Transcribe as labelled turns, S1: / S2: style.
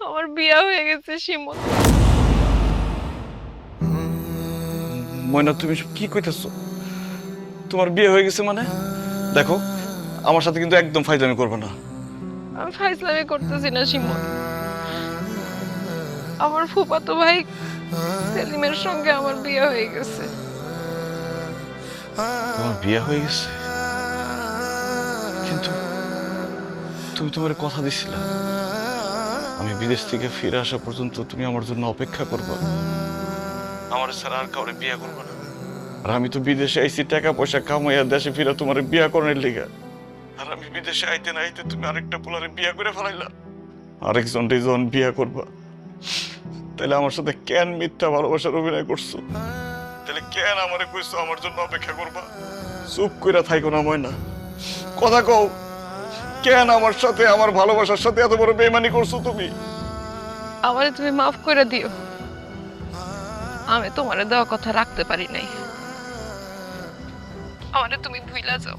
S1: আমার বিয়া হয়ে গেছে শিমুল।
S2: ময়না, তুমি এসব কি কইতেছো? তোমার বিয়ে হয়ে গেছে মানে? দেখো, আমার সাথে কিন্তু একদম ফাইজলামি করবে না।
S1: আমি ফাইজলামি করতেছি না শিমুল। আমার ফুফাতো ভাই সেলিমের সঙ্গে আমার বিয়ে হয়ে গেছে।
S2: তোমার বিয়ে হয়ে গেছে? কিন্তু তুমি তোমার কথা দিছিলা আমি বিদেশ থেকে ফিরে আসা পর্যন্ত তুমি আমার জন্য অপেক্ষা করবে, আমার ছাড়া আর কাউরে বিয়ে করবে না। আর আমি তো বিদেশে আইছি টাকা পয়সা কামাইয়া দেশে ফিরে তোমার বিয়া করার লিগা। আর আমি বিদেশে আইতে না আইতে তুমি আরেকটা পোলারে বিয়া করে ফেলাইলা। আরেকজন যখন বিয়া করবা, তাহলে আমার সাথে কেন মিথ্যা ভালোবাসার অভিনয় করছো? তাহলে কেন আমারে কইছো আমার জন্য অপেক্ষা করবা? চুপ কইরা থাইকো না ময়না, কথা কও। কেন আমার সাথে, আমার ভালোবাসার সাথে এত বড় বেইমানি করছো তুমি?
S1: আমারে তুমি মাফ করে দিও। আমি তোমারে দেওয়া কথা রাখতে পারি নাই। আমারে তুমি ভুইলা যাও।